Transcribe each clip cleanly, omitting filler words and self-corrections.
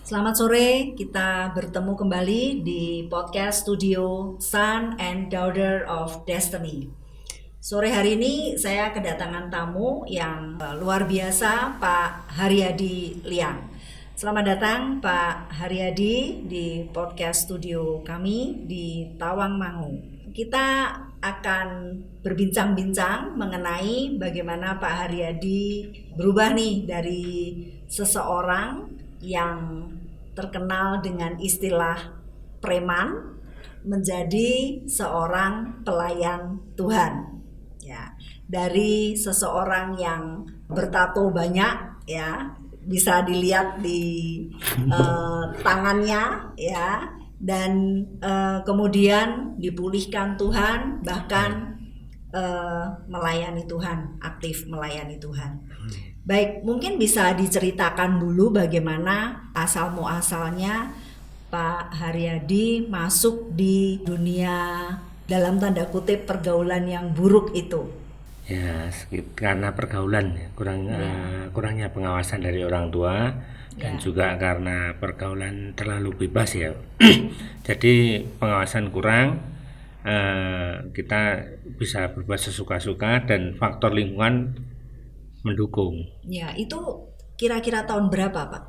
Selamat sore, kita bertemu kembali di podcast studio Son and Daughter of Destiny. Sore hari ini saya kedatangan tamu yang luar biasa, Pak Haryadi Liang. Selamat datang Pak Haryadi di podcast studio kami di Tawangmangu. Kita akan berbincang-bincang mengenai bagaimana Pak Haryadi berubah nih dari seseorang yang terkenal dengan istilah preman menjadi seorang pelayan Tuhan. Ya, dari seseorang yang bertato banyak, ya, bisa dilihat di tangannya, ya, dan kemudian dipulihkan Tuhan, bahkan melayani Tuhan, aktif melayani Tuhan. Baik, mungkin bisa diceritakan dulu bagaimana asal muasalnya Pak Haryadi masuk di dunia dalam tanda kutip pergaulan yang buruk itu. Ya, karena pergaulan, kurangnya pengawasan dari orang tua, dan juga karena pergaulan terlalu bebas ya. Jadi pengawasan kurang, kita bisa berbuat sesuka-suka dan faktor lingkungan mendukung. Ya, itu kira-kira tahun berapa, Pak?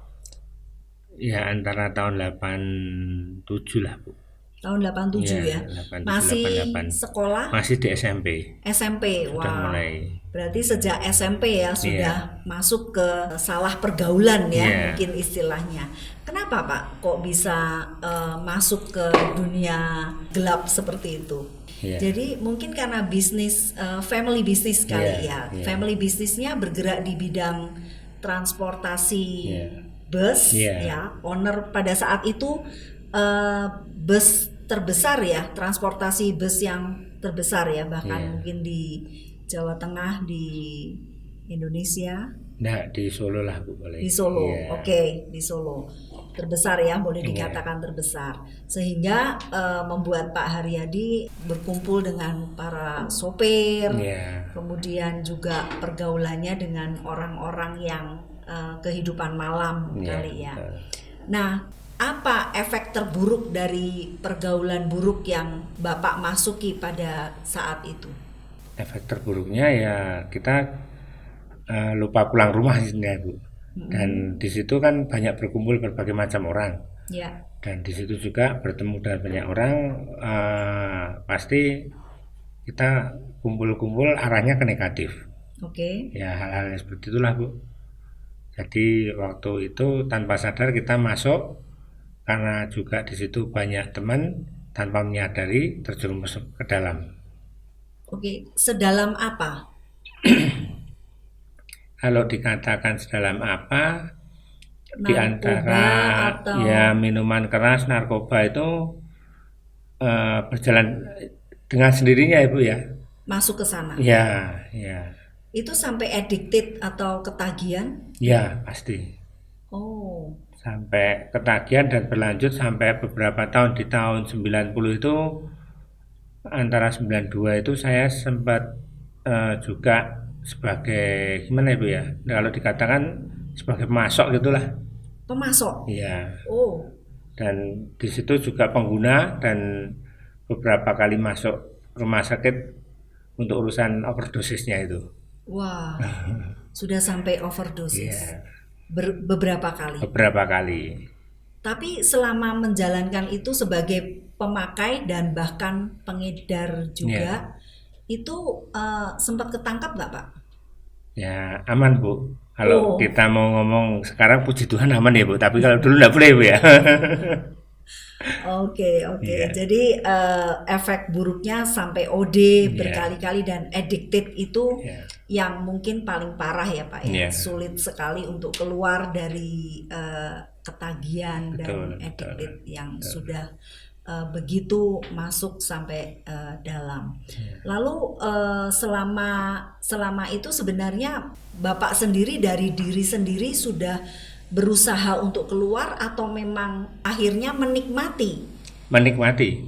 Ya, antara tahun 87 lah, Bu. Tahun 87 ya. 87, Masih 88. sekolah? Masih di SMP. SMP. Sudah Wah. mulai. Berarti sejak SMP ya sudah masuk ke salah pergaulan ya, mungkin istilahnya. Kenapa, Pak? Kok bisa masuk ke dunia gelap seperti itu? Jadi mungkin karena bisnis family bisnis kali ya. Family bisnisnya bergerak di bidang transportasi bus ya. Owner pada saat itu bus terbesar ya, transportasi bus yang terbesar ya, bahkan mungkin di Jawa Tengah, di Indonesia. Nah, di Solo lah, Bu, boleh. Di Solo, oke, di Solo. Terbesar ya, boleh dikatakan terbesar. Sehingga membuat Pak Haryadi berkumpul dengan para sopir, kemudian juga pergaulannya dengan orang-orang yang kehidupan malam kali ya. Nah, apa efek terburuk dari pergaulan buruk yang Bapak masuki pada saat itu? Efek terburuknya ya kita lupa pulang rumah sebenarnya, Bu. Dan di situ kan banyak berkumpul berbagai macam orang. Dan di situ juga bertemu dengan banyak orang, pasti kita kumpul-kumpul arahnya ke negatif. Ya, hal-hal seperti itulah, Bu. Jadi waktu itu tanpa sadar kita masuk, karena juga di situ banyak teman, tanpa menyadari terjerumus ke dalam. Sedalam apa? Kalau dikatakan sedalam apa, di Narkoba antara atau ya minuman keras, narkoba itu berjalan dengan sendirinya, Ibu ya. masuk ke sana. Ya. Itu sampai addicted atau ketagihan? Ya, pasti. Sampai ketagihan dan berlanjut sampai beberapa tahun. Di tahun 90 itu, antara 92 itu saya sempat juga sebagai gimana, Ibu ya, kalau dikatakan sebagai pemasok gitulah. Pemasok? Iya. Dan di situ juga pengguna, dan beberapa kali masuk rumah sakit untuk urusan overdosisnya itu. Wah, sudah sampai overdosis. Beberapa kali. Beberapa kali. Tapi selama menjalankan itu sebagai pemakai dan bahkan pengedar juga, itu sempat ketangkap nggak, Pak? Ya, aman, Bu. Kalau kita mau ngomong sekarang, puji Tuhan aman ya, Bu. Tapi kalau dulu nggak boleh, Bu ya. Oke. Jadi efek buruknya sampai OD berkali-kali dan addicted itu yang mungkin paling parah ya, Pak ya. Sulit sekali untuk keluar dari ketagihan dan addicted yang sudah begitu masuk sampai dalam. Lalu selama itu sebenarnya Bapak sendiri dari diri sendiri sudah berusaha untuk keluar atau memang akhirnya menikmati? Menikmati.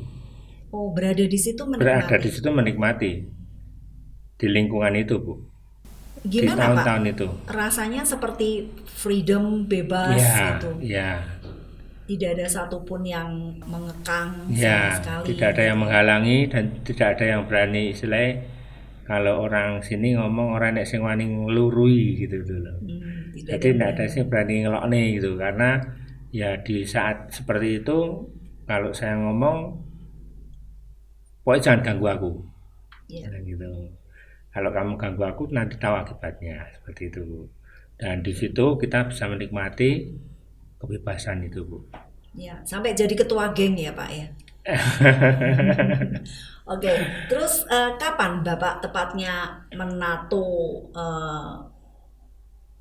Berada di situ menikmati. Berada di situ menikmati. Di lingkungan itu, Bu. Gimana, di tahun-tahun Pak? itu. Rasanya seperti freedom, bebas gitu. Ya. Tidak ada satupun yang mengekang Ya, sama sekali. tidak ada yang menghalangi dan tidak ada yang berani istilahnya kalau orang sini ngomong orang nek sing wani nglurui gitu dulu. Jadi tidak ada sih berani ngelokne gitu karena ya di saat seperti itu kalau saya ngomong pokoknya jangan ganggu aku. Yeah. Gitu. Kalau kamu ganggu aku nanti tahu akibatnya seperti itu. Dan di situ kita bisa menikmati kebebasan itu, Bu. Ya, sampai jadi ketua geng ya, Pak ya. Oke, terus kapan Bapak tepatnya menato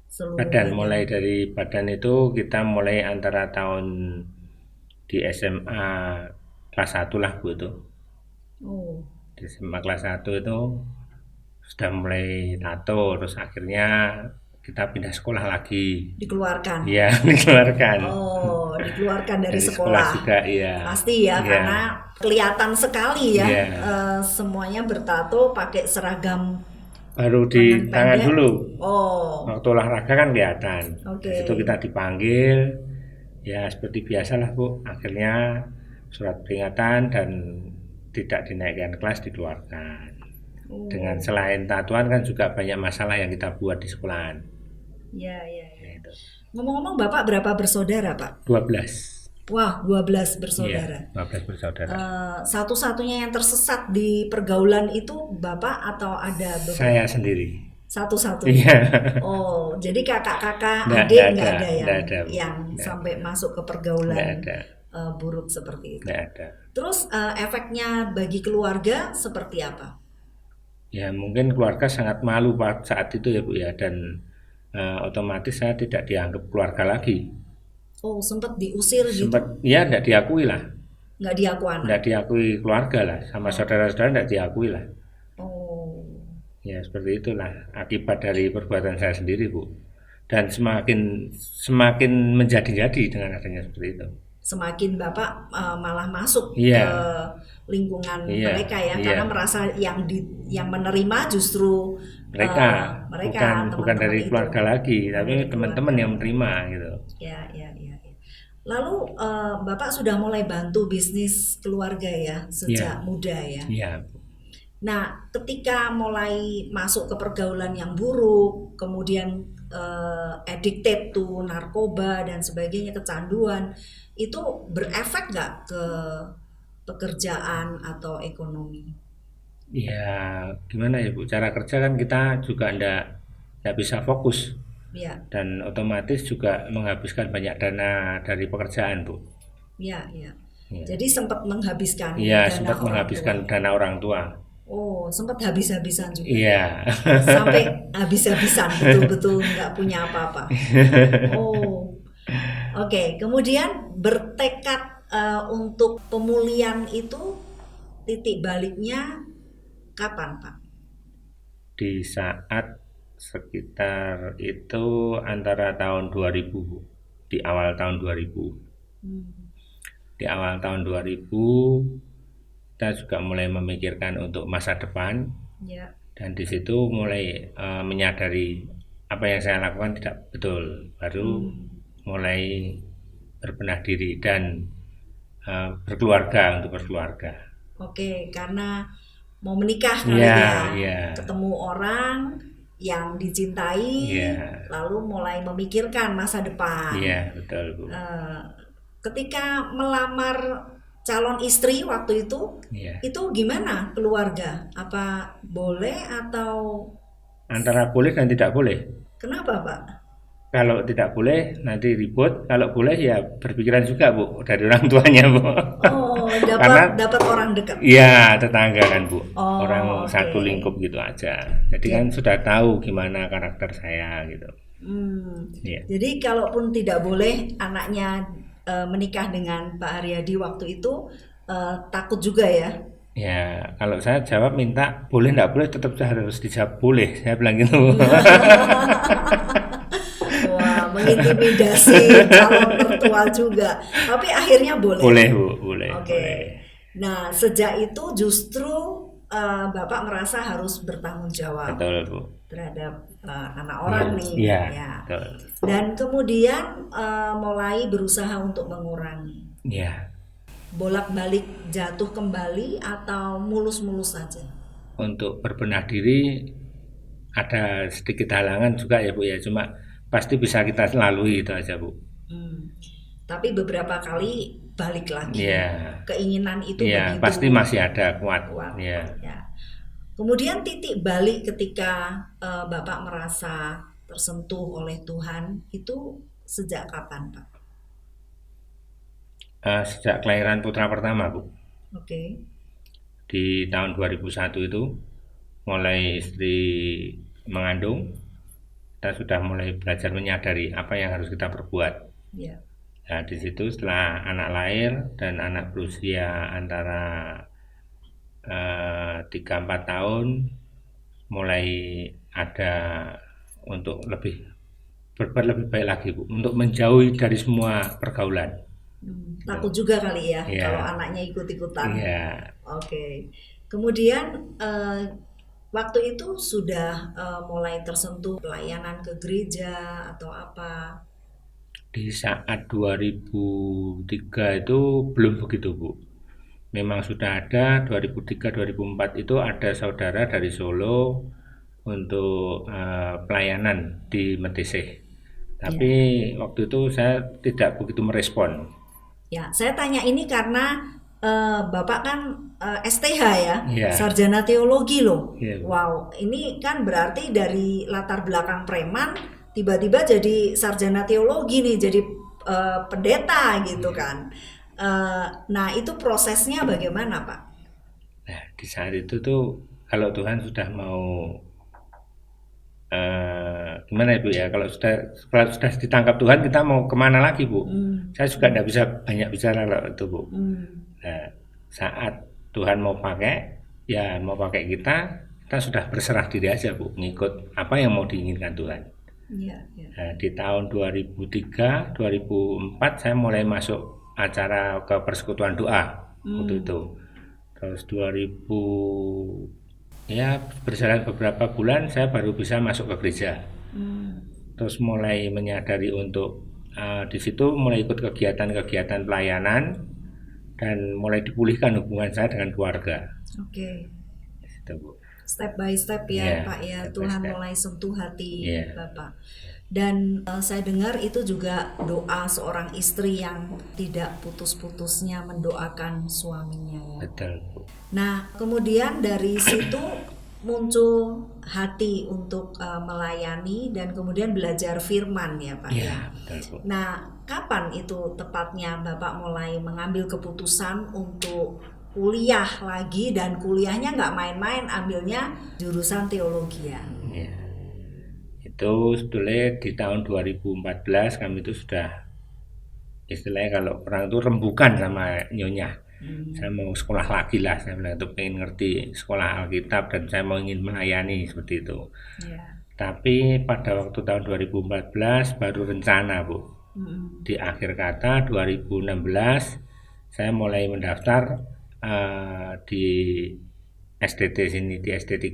seluruh badan? Mulai dari badan itu kita mulai antara tahun di SMA kelas 1 lah, Bu itu. Oh. Di SMA kelas 1 itu sudah mulai tato, terus akhirnya kita pindah sekolah lagi. Dikeluarkan? Iya, dikeluarkan. Oh, dikeluarkan dari sekolah juga, iya. Pasti ya, karena kelihatan sekali ya, semuanya bertato pakai seragam. Baru di tangan dulu. Oh. Waktu olahraga kan kelihatan. Oke. Di situ kita dipanggil, ya seperti biasalah Bu. Akhirnya surat peringatan dan tidak dinaikkan kelas dikeluarkan. Dengan selain tatuan kan juga banyak masalah yang kita buat di sekolahan. Iya. Gitu. Ngomong-ngomong Bapak berapa bersaudara Pak? 12. Wah, 12 bersaudara. Iya, 12 bersaudara. Satu-satunya yang tersesat di pergaulan itu Bapak atau ada beberapa? Saya sendiri. Satu-satunya. Oh, jadi kakak-kakak adik nggak ada yang sampai masuk ke pergaulan buruk seperti itu. Nggak ada. Terus efeknya bagi keluarga seperti apa? Ya mungkin keluarga sangat malu pada saat itu ya Bu ya, dan otomatis saya tidak dianggap keluarga lagi. Oh, sempat diusir gitu? Ya tidak diakui lah. Nggak diakui anak? Nggak diakui keluarga lah, sama saudara-saudara tidak diakui lah. Oh. Ya seperti itulah akibat dari perbuatan saya sendiri Bu. Dan semakin menjadi-jadi dengan adanya seperti itu. Semakin Bapak malah masuk ke lingkungan mereka ya, karena merasa yang menerima justru mereka bukan dari keluarga lagi, tapi teman-teman yang menerima gitu. Ya. Lalu Bapak sudah mulai bantu bisnis keluarga ya sejak muda ya. Iya. Nah, ketika mulai masuk ke pergaulan yang buruk, kemudian addicted to narkoba dan sebagainya, kecanduan, itu berefek nggak ke pekerjaan atau ekonomi? Ya, gimana ya Bu? Cara kerja kan kita juga nggak bisa fokus. Ya. Dan otomatis juga menghabiskan banyak dana dari pekerjaan Bu. Ya. Jadi sempat menghabiskan. Iya, sempat menghabiskan dana orang tua. Oh, sempat habis-habisan juga. Iya. Sampai habis-habisan, betul-betul nggak punya apa-apa. Oh, oke. Kemudian bertekad untuk pemulihan itu titik baliknya kapan, Pak? Di saat sekitar itu antara tahun 2000, di awal tahun 2000. Di awal tahun 2000 kita juga mulai memikirkan untuk masa depan, dan di situ mulai menyadari apa yang saya lakukan tidak betul, baru mulai berbenah diri dan untuk berkeluarga. Oke, karena mau menikah kali ya, ketemu orang yang dicintai, lalu mulai memikirkan masa depan. Iya, betul Bu. Ketika melamar calon istri waktu itu gimana keluarga? Apa boleh atau? Antara boleh dan tidak boleh. Kenapa Pak? Kalau tidak boleh nanti ribut, kalau boleh ya berpikiran juga Bu dari orang tuanya Bu. Oh, dapat orang dekat. Iya, tetangga kan Bu. Orang satu lingkup gitu aja. Jadi kan sudah tahu gimana karakter saya gitu. Jadi kalaupun tidak boleh anaknya menikah dengan Pak Haryadi waktu itu, takut juga ya? Ya, kalau saya jawab minta boleh nggak boleh tetap harus dijawab boleh, saya bilang gitu. Wah, mengintimidasi calon mertua juga. Tapi akhirnya boleh. Boleh Bu, boleh. Oke. Nah, sejak itu justru Bapak merasa harus bertanggung jawab. Betul, Bu. Terhadap anak orang nih. Iya, Ya. betul. Dan kemudian mulai berusaha untuk mengurangi. Iya. Bolak-balik jatuh kembali atau mulus-mulus saja? Untuk berbenah diri ada sedikit halangan juga ya Bu ya, cuma pasti bisa kita lalui itu aja Bu. Tapi beberapa kali balik lagi. Iya. Keinginan itu Iya, begitu pasti masih ada kuat. Iya. Ya. Kemudian titik balik ketika Bapak merasa tersentuh oleh Tuhan itu sejak kapan, Pak? Sejak kelahiran putra pertama, Bu. Oke. Di tahun 2001 itu mulai istri mengandung, kita sudah mulai belajar menyadari apa yang harus kita perbuat. Ya. Nah, di situ setelah anak lahir dan anak berusia antara 3-4 tahun mulai ada untuk berbuat lebih baik lagi Bu, untuk menjauhi dari semua pergaulan. Takut juga kali ya, Iya. kalau anaknya ikut-ikutan. Iya. Oke. Kemudian waktu itu sudah mulai tersentuh pelayanan ke gereja atau apa? Di saat 2003 itu belum begitu Bu. Memang sudah ada 2003-2004 itu ada saudara dari Solo untuk pelayanan di Meteseh. Tapi waktu itu saya tidak begitu merespon. Ya, saya tanya ini karena Bapak kan STH ya, Iya. sarjana teologi loh. Iya, Bu. Wow, ini kan berarti dari latar belakang preman tiba-tiba jadi sarjana teologi nih, jadi pendeta gitu kan. Nah, itu prosesnya bagaimana, Pak? Nah, di saat itu tuh kalau Tuhan sudah mau gimana Ibu ya, kalau sudah ditangkap Tuhan, kita mau kemana lagi Bu? Saya juga tidak bisa banyak bicara kalau itu Bu. Nah, saat Tuhan mau pakai, ya mau pakai kita sudah berserah diri aja Bu, ngikut apa yang mau diinginkan Tuhan. Iya. Nah, di tahun 2003, 2004 saya mulai masuk acara ke persekutuan doa waktu itu. Terus 2000 ya berjalan beberapa bulan saya baru bisa masuk ke gereja. Terus mulai menyadari untuk di situ mulai ikut kegiatan-kegiatan pelayanan dan mulai dipulihkan hubungan saya dengan keluarga. Oke. Gitu, Bu. Step by step ya, Pak ya, Tuhan mulai sentuh hati Bapak. Dan saya dengar itu juga doa seorang istri yang tidak putus-putusnya mendoakan suaminya ya. Betul, Bu. Nah, kemudian dari situ muncul hati untuk melayani dan kemudian belajar firman ya, Pak ya. Betul, Bu. Nah, kapan itu tepatnya Bapak mulai mengambil keputusan untuk kuliah lagi, dan kuliahnya nggak main-main, ambilnya jurusan teologi ya? Ya. Itu sebetulnya di tahun 2014 kami itu sudah istilahnya kalau orang itu rembukan sama nyonya. Saya mau sekolah lagi lah, saya bilang itu pengen ngerti sekolah Alkitab dan saya mau ingin melayani seperti itu. Tapi pada waktu tahun 2014 baru rencana Bu. Di akhir kata 2016 saya mulai mendaftar di STT sini, di ST3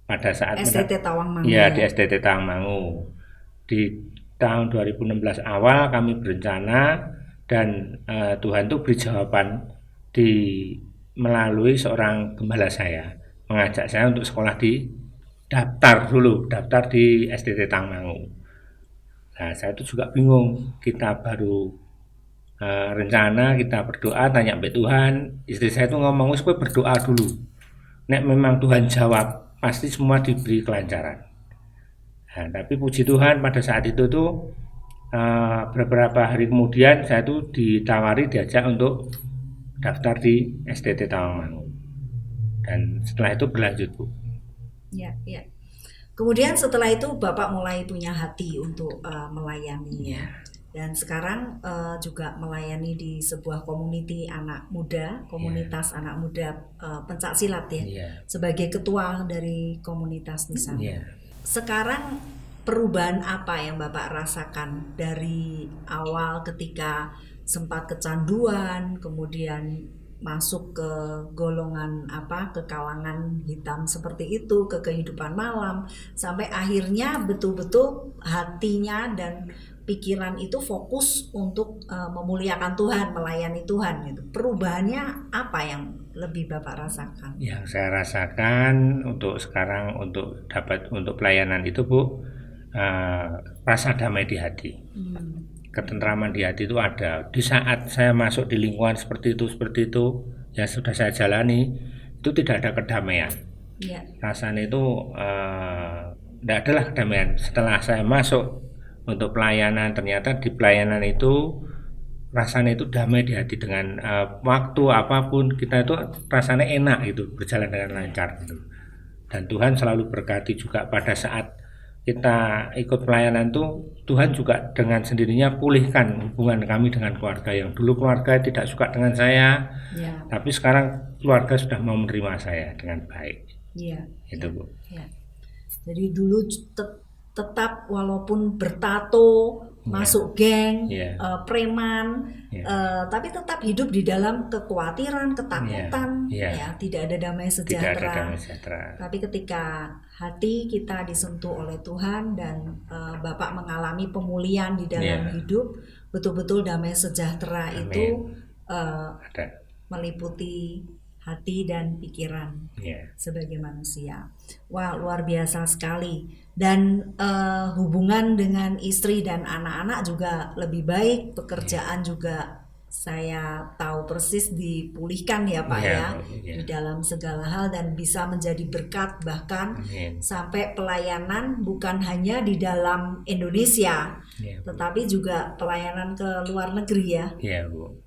pada saat STT Tawangmangu ya, di STT Tawangmangu. Di tahun 2016 awal kami berencana dan Tuhan tuh beri jawaban melalui seorang gembala saya, mengajak saya untuk sekolah daftar di STT Tawangmangu. Nah, saya itu juga bingung, kita baru rencana, kita berdoa, tanya sampai Tuhan. Istri saya itu ngomong, supaya berdoa dulu, nek memang Tuhan jawab pasti semua diberi kelancaran. Nah, tapi puji Tuhan pada saat itu tuh beberapa hari kemudian saya tuh diajak untuk daftar di STT Tawangmangu, dan setelah itu berlanjut Bu. Ya. Kemudian setelah itu Bapak mulai punya hati untuk melayani ya. Dan sekarang juga melayani di sebuah komuniti anak muda, komunitas anak muda pencak silat ya, sebagai ketua dari komunitas di sana. Sekarang perubahan apa yang Bapak rasakan dari awal ketika sempat kecanduan, kemudian masuk ke golongan ke kalangan hitam seperti itu, ke kehidupan malam, sampai akhirnya betul-betul hatinya dan pikiran itu fokus untuk memuliakan Tuhan, melayani Tuhan gitu. Perubahannya apa yang lebih Bapak rasakan? Yang saya rasakan untuk sekarang untuk pelayanan itu Bu, rasa damai di hati. Ketentraman di hati itu ada. Di saat saya masuk di lingkungan seperti itu yang sudah saya jalani, itu tidak ada kedamaian. Rasanya itu tidak adalah kedamaian. Setelah saya masuk untuk pelayanan, ternyata di pelayanan itu rasanya itu damai di hati. Dengan waktu apapun kita itu rasanya enak, itu berjalan dengan lancar gitu. Dan Tuhan selalu berkati juga pada saat kita ikut pelayanan tuh, Tuhan juga dengan sendirinya pulihkan hubungan kami dengan keluarga. Yang dulu keluarga tidak suka dengan saya, tapi sekarang keluarga sudah mau menerima saya dengan baik. Itu Bu. Jadi dulu tetap walaupun bertato, masuk geng, preman, tapi tetap hidup di dalam kekhawatiran, ketakutan, tidak ada damai sejahtera. Tapi ketika hati kita disentuh oleh Tuhan dan Bapak mengalami pemulihan di dalam hidup, betul-betul damai sejahtera. Amin. Itu meliputi hati dan pikiran sebagai manusia. Wah, luar biasa sekali. Dan hubungan dengan istri dan anak-anak juga lebih baik, pekerjaan juga saya tahu persis dipulihkan ya Pak di dalam segala hal, dan bisa menjadi berkat bahkan sampai pelayanan bukan hanya di dalam Indonesia, tetapi juga pelayanan ke luar negeri ya. Bu.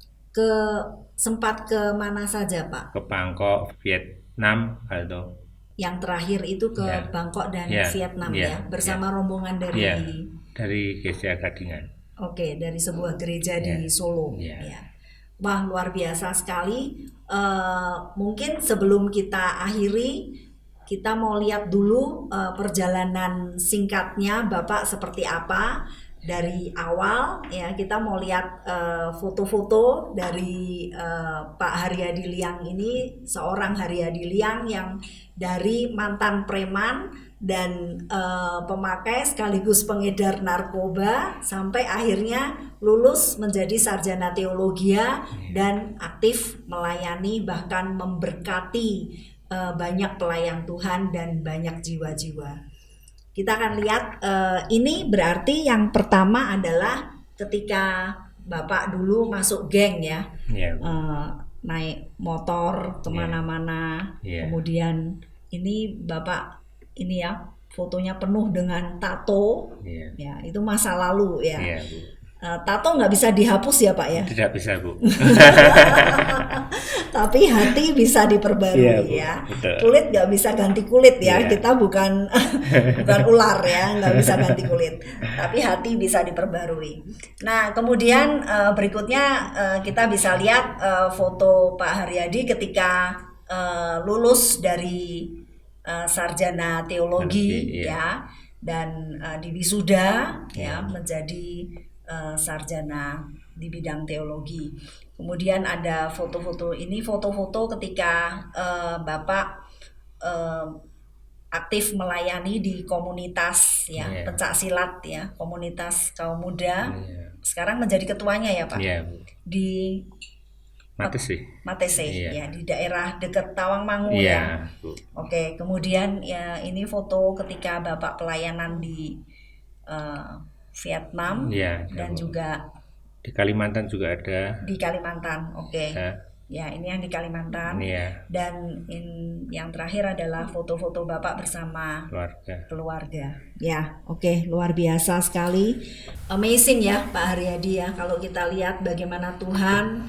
Sempat ke mana saja Pak? Ke Bangkok, Vietnam atau yang terakhir itu ke Bangkok dan Vietnam bersama rombongan dari Gereja Gadingan. Oke, dari sebuah gereja di Solo. Wah, luar biasa sekali. Mungkin sebelum kita akhiri, kita mau lihat dulu perjalanan singkatnya Bapak seperti apa. Dari awal kita mau lihat foto-foto dari Pak Haryadi Liang ini, seorang Haryadi Liang yang dari mantan preman dan pemakai sekaligus pengedar narkoba sampai akhirnya lulus menjadi sarjana teologi dan aktif melayani, bahkan memberkati banyak pelayan Tuhan dan banyak jiwa-jiwa. Kita akan lihat ini berarti yang pertama adalah ketika Bapak dulu masuk geng naik motor kemana-mana, kemudian ini Bapak ini fotonya penuh dengan tato, itu masa lalu tato nggak bisa dihapus ya Pak ya? Tidak bisa Bu. Tapi hati bisa diperbarui betul. Kulit nggak bisa ganti kulit kita bukan ular nggak bisa ganti kulit. Tapi hati bisa diperbarui. Nah kemudian berikutnya kita bisa lihat foto Pak Haryadi ketika lulus dari sarjana teologi dan diwisuda menjadi sarjana di bidang teologi. Kemudian ada foto-foto ini, foto-foto ketika Bapak aktif melayani di komunitas pencak silat komunitas kaum muda. Sekarang menjadi ketuanya ya Pak. Di Matese di daerah dekat Tawangmangu Oke, kemudian ini foto ketika Bapak pelayanan di Vietnam dan juga di Kalimantan juga ada. Di Kalimantan, oke. Ini yang di Kalimantan. Dan yang terakhir adalah foto-foto Bapak bersama keluarga. Oke, luar biasa sekali. Amazing ya Pak Haryadi kalau kita lihat bagaimana Tuhan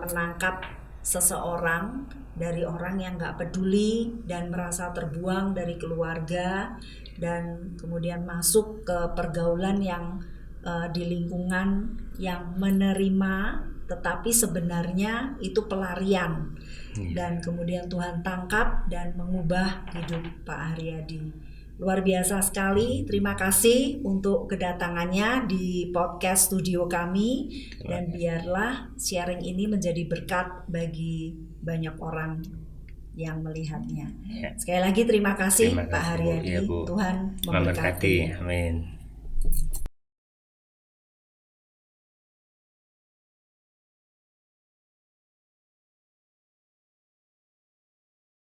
menangkap seseorang dari orang yang gak peduli dan merasa terbuang dari keluarga, dan kemudian masuk ke pergaulan yang di lingkungan yang menerima, tetapi sebenarnya itu pelarian. Dan kemudian Tuhan tangkap dan mengubah hidup Pak Haryadi. Luar biasa sekali. Terima kasih untuk kedatangannya di podcast studio kami, dan biarlah sharing ini menjadi berkat bagi banyak orang yang melihatnya. Ya. Sekali lagi terima kasih, Terima kasih, Pak Haryadi. Bu. Ya, Bu. Tuhan memberkati. Amin.